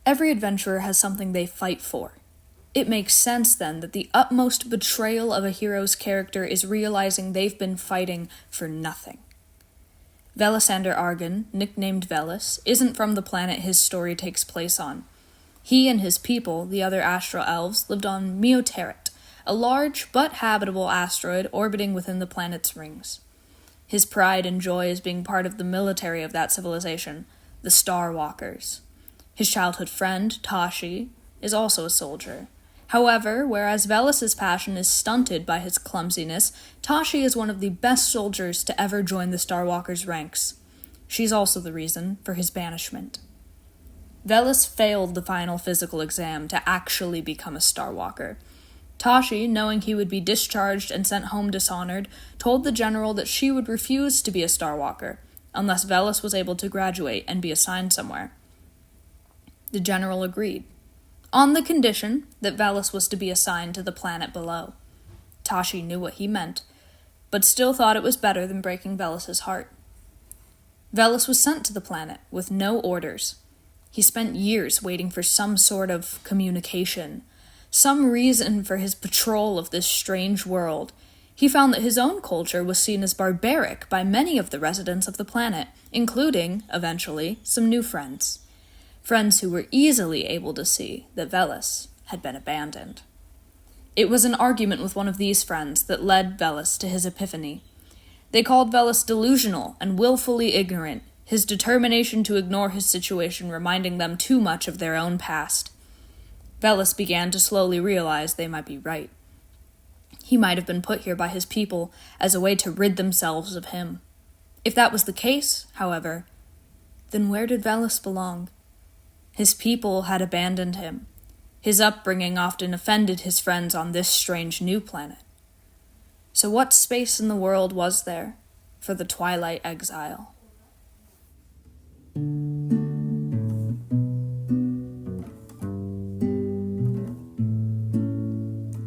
Every adventurer has something they fight for. It makes sense, then, that the utmost betrayal of a hero's character is realizing they've been fighting for nothing. Vellusander Argun, nicknamed Vellus, isn't from the planet his story takes place on. He and his people, the other astral elves, lived on Meoteret, a large but habitable asteroid orbiting within the planet's rings. His pride and joy is being part of the military of that civilization, the Star Walkers. His childhood friend, Tashi, is also a soldier. However, whereas Vellus's passion is stunted by his clumsiness, Tashi is one of the best soldiers to ever join the Star Walkers' ranks. She's also the reason for his banishment. Vellus failed the final physical exam to actually become a Star Walker. Tashi, knowing he would be discharged and sent home dishonored, told the general that she would refuse to be a Star Walker, unless Vellus was able to graduate and be assigned somewhere. The general agreed, on the condition that Vellus was to be assigned to the planet below. Tashi knew what he meant, but still thought it was better than breaking Vellus's heart. Vellus was sent to the planet with no orders. He spent years waiting for some sort of communication, some reason for his patrol of this strange world. He found that his own culture was seen as barbaric by many of the residents of the planet, including, eventually, some new friends. Friends who were easily able to see that Vellus had been abandoned. It was an argument with one of these friends that led Vellus to his epiphany. They called Vellus delusional and willfully ignorant, his determination to ignore his situation reminding them too much of their own past. Vellus began to slowly realize they might be right. He might have been put here by his people as a way to rid themselves of him. If that was the case, however, then where did Vellus belong? His people had abandoned him. His upbringing often offended his friends on this strange new planet. So what space in the world was there for the Twilight Exile?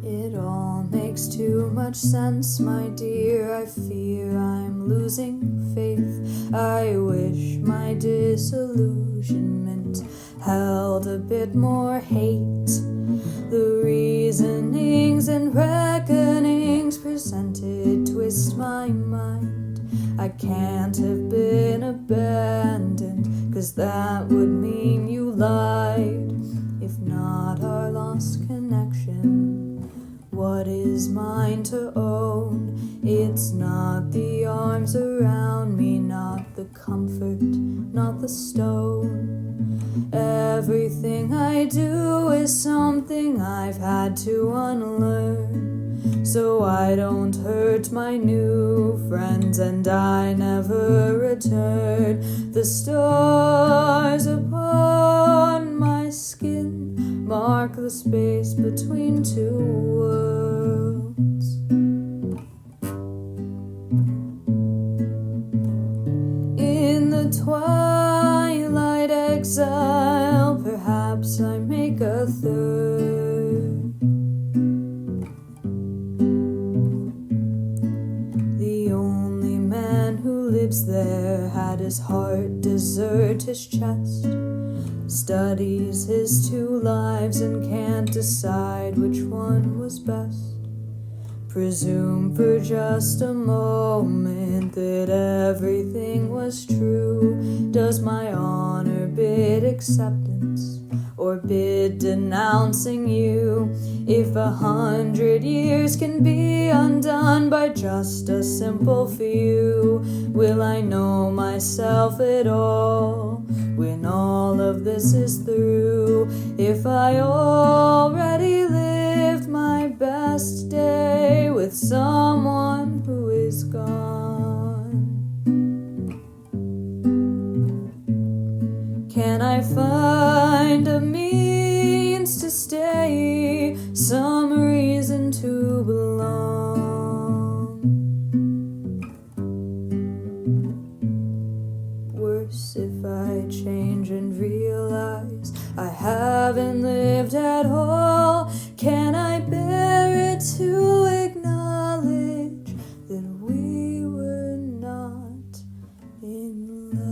It all makes too much sense, my dear. I fear I'm losing faith. I wish my disillusionment held a bit more hate. The reasonings and reckonings presented twist my mind. I can't have been abandoned, 'cause that would mean you lied. If not our lost connection, what is mine to own? It's not the arms around me, not the comfort, not the stone. Everything I do is something I've had to unlearn, so I don't hurt my new friends and I never return. The stars upon my skin mark the space between two worlds. In the Twilight Exile, perhaps I make a third. The only man who lives there had his heart desert his chest, studies his two lives and can't decide which one was best. Presume for just a moment that everything was true. Does my honor bid acceptance or bid denouncing you? If 100 years can be undone by just a simple few, will I know myself at all when all of this is through? If I already lived my best day with someone who is gone, can I find a means to stay, some reason to belong? Worse if I change and realize I haven't lived at all. Can I bear it to acknowledge that we were not in love?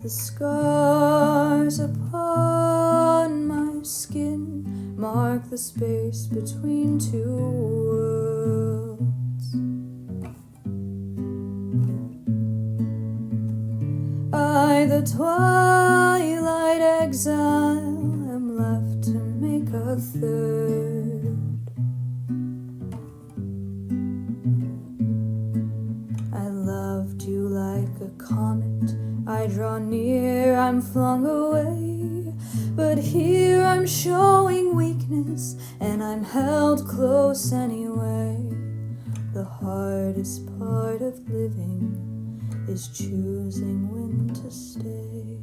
The scars upon my skin mark the space between two worlds. I, the Twilight Exile, am left to make a third. I loved you like a comet. I draw near, I'm flung away. But here I'm showing weakness, and I'm held close anyway. The hardest part of living is choosing when to stay.